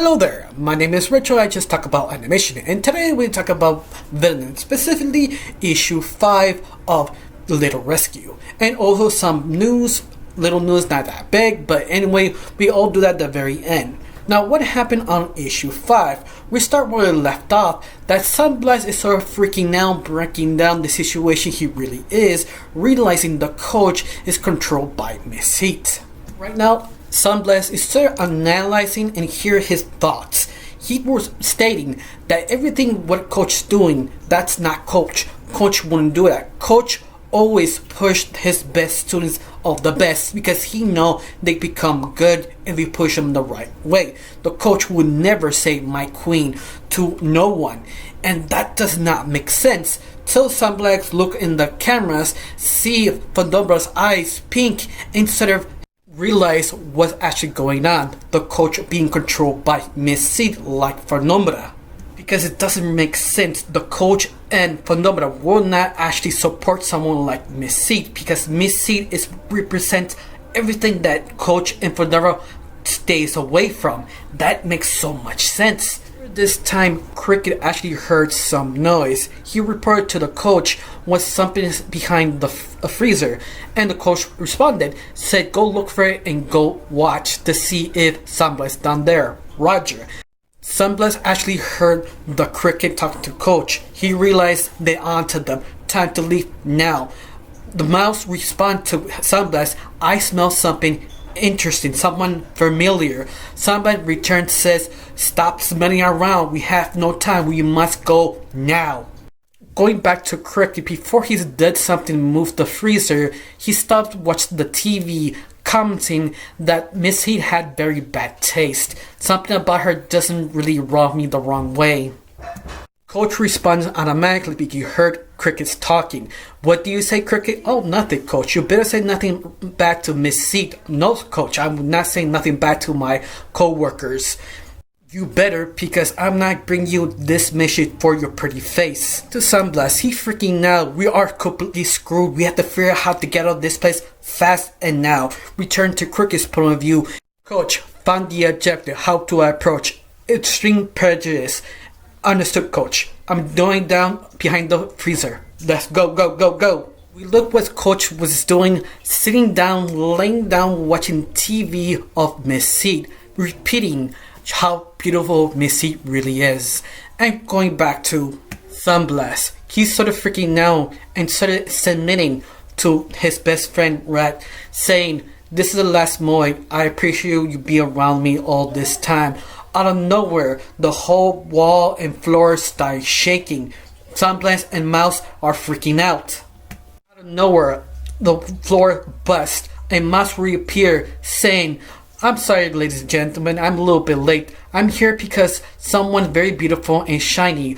Hello there, my name is Rachel. I just talk about animation, and today we talk about Villainous, specifically issue 5 of The Little Rescue, and also some news, little news, not that big, but anyway, we all do that at the very end. Now, what happened on issue 5? We start where we left off, that Sunblast is sort of freaking out, breaking down the situation he really is, realizing the coach is controlled by Miss Heat. Right now, Sunblast is still analyzing and hear his thoughts. He was stating that everything what Coach is doing, that's not Coach. Coach wouldn't do that. Coach always pushed his best students of the best because he know they become good if we push them the right way. The coach would never say my queen to no one, and that does not make sense. Till Sunblast look in the cameras, see Phenomena's eyes pink instead of realize what's actually going on. The coach being controlled by Miss Seed like Phenomena. Because it doesn't make sense. The coach and Phenomena will not actually support someone like Miss Seed because Miss Seed is represents everything that coach and Phenomena stays away from. That makes so much sense. This time, Cricket actually heard some noise. He reported to the coach was something behind the freezer, and the coach responded, said go look for it and go watch to see if Sunblast is down there. Roger. Sunblast actually heard the Cricket talk to coach. He realized they onto them. Time to leave now. The mouse respond to Sunblast. I smell something interesting, someone familiar. Somebody returns, says, stop smelling around, we have no time, we must go now. Going back to Cricket, before he did something, move the freezer, he stopped watching the TV, commenting that Miss Heat had very bad taste. Something about her doesn't really rub me the wrong way. Coach responds automatically because he heard Cricket's talking. What do you say, Cricket? Oh, nothing, Coach. You better say nothing bad to Miss Seed. No, Coach, I'm not saying nothing bad to my co-workers. You better, because I'm not bringing you this mission for your pretty face. To Sunblast, he's freaking out. We are completely screwed. We have to figure out how to get out of this place fast and now. Return to Cricket's point of view. Coach, found the objective. How do I approach? Extreme prejudice. Understood, Coach. I'm going down behind the freezer. Let's go, go, go, go. We look what Coach was doing, sitting down, laying down, watching TV of Miss Seed, repeating how beautiful Miss Seed really is. And going back to Sunblast, he's sort of freaking out and started submitting to his best friend Rat, saying, this is the last moment. I appreciate you being around me all this time. Out of nowhere, the whole wall and floor start shaking. Sunblast and Mouse are freaking out. Out of nowhere, the floor busts and Mouse reappear saying, I'm sorry, ladies and gentlemen, I'm a little bit late. I'm here because someone very beautiful and shiny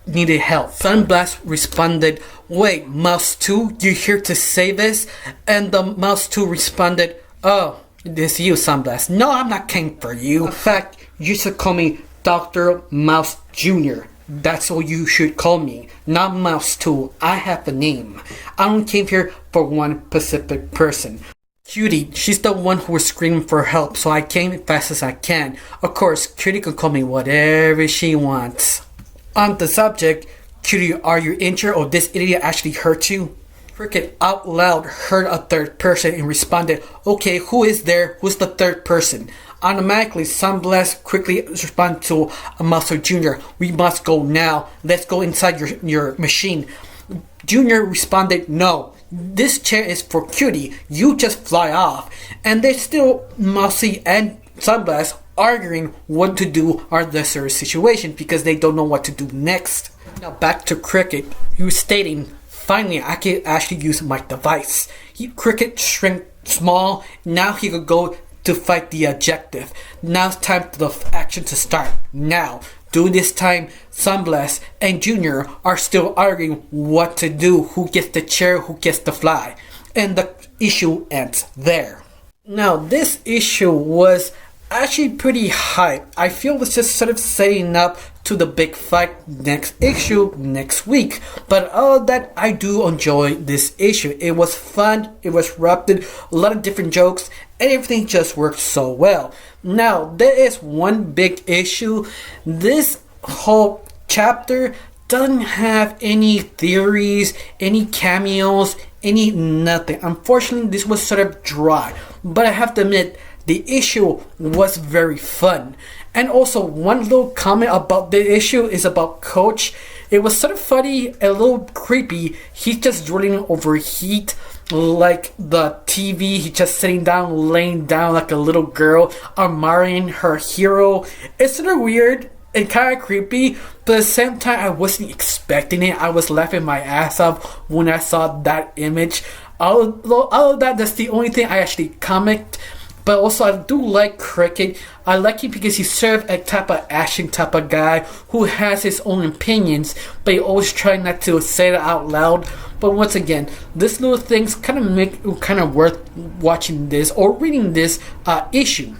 needed help. Sunblast responded, wait, Mouse 2, you here to say this? And the Mouse 2 responded, oh, this you, Sunblast. No, I'm not came for you. In fact, you should call me Dr. Mouse Jr. That's what you should call me, not Mouse 2. I have a name. I don't came here for one specific person. Cutie, she's the one who was screaming for help, so I came as fast as I can. Of course, Cutie can call me whatever she wants. On the subject, Cutie, are you injured or this idiot actually hurt you? Cricket out loud heard a third person and responded, okay, who is there? Who's the third person? Automatically, Sunblast quickly responded to Muscle Jr. We must go now. Let's go inside your machine. Junior responded, no. This chair is for Cutie. You just fly off. And they're still Mousy and Sunblast arguing what to do on the serious situation because they don't know what to do next. Now back to Cricket. He was stating, finally, I can actually use my device. Cricket shrank small. Now he could go to fight the objective. Now it's time for the action to start. Now, during this time, Sunblast and Junior are still arguing what to do, who gets the chair, who gets to fly. And the issue ends there. Now, this issue was actually pretty hyped. I feel it's just sort of setting up to the big fight next issue next week. But other than that, I do enjoy this issue. It was fun, it was rapid, a lot of different jokes, and everything just worked so well. Now, there is one big issue. This whole chapter doesn't have any theories, any cameos, any nothing. Unfortunately, this was sort of dry. But I have to admit, the issue was very fun. And also, one little comment about the issue is about Coach. It was sort of funny, a little creepy. He's just drooling over heat like the TV. He's just sitting down, laying down like a little girl, admiring her hero. It's sort of weird and kind of creepy, but at the same time, I wasn't expecting it. I was laughing my ass off when I saw that image. Other than that, that's the only thing I actually commented. But also, I do like Cricket. I like him because he's sort of a type of action type of guy who has his own opinions, but he always tries not to say it out loud. But once again, this little things kind of make it kind of worth watching this or reading this issue.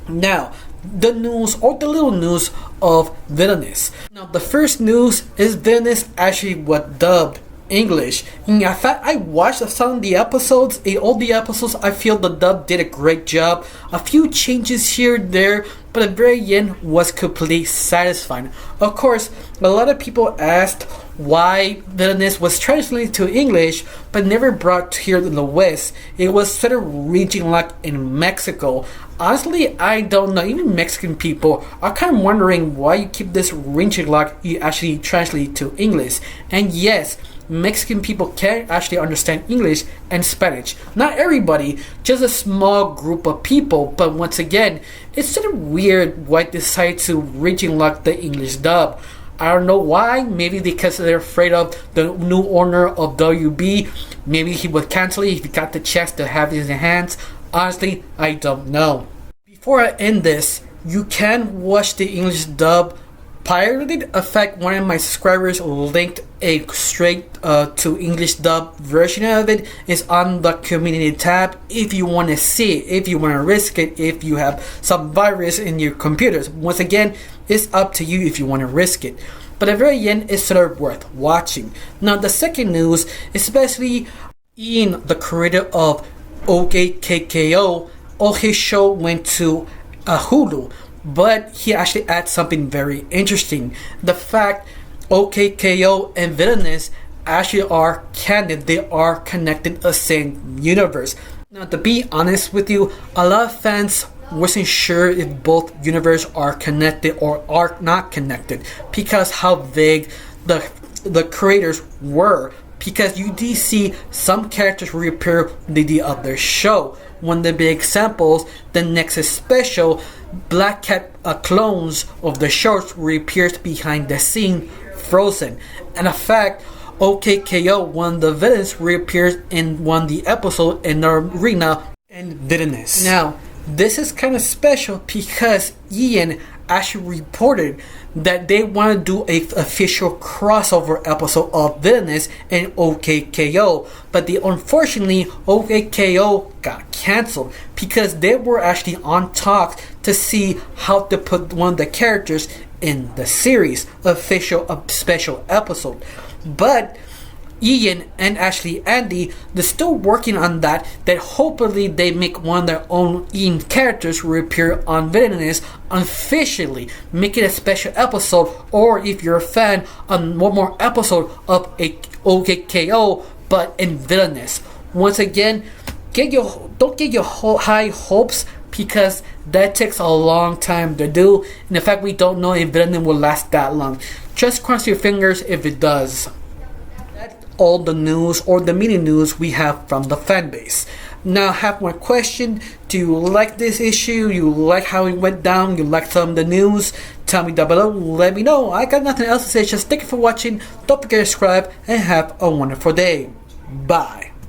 Now, the news or the little news of Villainous. Now, the first news is Villainous actually was dubbed English. In fact, I watched some of the episodes. In all the episodes, I feel the dub did a great job. A few changes here and there, but at the very end was completely satisfying. Of course, a lot of people asked why Villainous was translated to English but never brought here in the West. It was sort of region like in Mexico. Honestly, I don't know. Even Mexican people are kind of wondering why you keep this region like you actually translate to English. And yes, Mexican people can actually understand English and Spanish. Not everybody, just a small group of people. But once again, it's sort of weird why they decide to region lock the English dub. I don't know why. Maybe because they're afraid of the new owner of WB. Maybe he would cancel it if he got the chance to have it in his hands. Honestly, I don't know. Before I end this, you can watch the English dub pirated. In fact, one of my subscribers linked a straight to English dub version of it. Is on the community tab if you want to see it, if you want to risk it, if you have some virus in your computers. Once again, it's up to you if you want to risk it. But at the very end, it's sort of worth watching. Now, the second news, especially Ian, the creator of OKKO, all his show went to Hulu. But he actually adds something very interesting. The fact OKKO and Villainous actually are canon. They are connected the same universe. Now, to be honest with you, a lot of fans wasn't sure if both universes are connected or are not connected because how vague the creators were. Because you do see some characters reappear in the other show. One of the big examples, the Nexus special, Black Cat clones of the shorts reappears behind the scene, frozen. And in fact, OKKO, one of the villains, reappears in one of the episodes in the arena and Villainous. Now, this is kind of special because Ian actually reported that they want to do a official crossover episode of Villainous and OKKO, but unfortunately OKKO got cancelled because they were actually on talks to see how to put one of the characters in the series official special episode. But Ian and actually Andy, they're still working on that hopefully they make one of their own Ian characters reappear on Villainous officially, make it a special episode, or if you're a fan, on one more episode of a OKKO but in Villainous. Once again, don't get your high hopes because that takes a long time to do, and in fact we don't know if Villainous will last that long. Just cross your fingers if it does. All the news or the mini news we have from the fan base. Now I have one question. Do you like this issue? You like how it went down? You like some of the news? Tell me down below. Let me know. I got nothing else to say. Just thank you for watching. Don't forget to subscribe and have a wonderful day. Bye.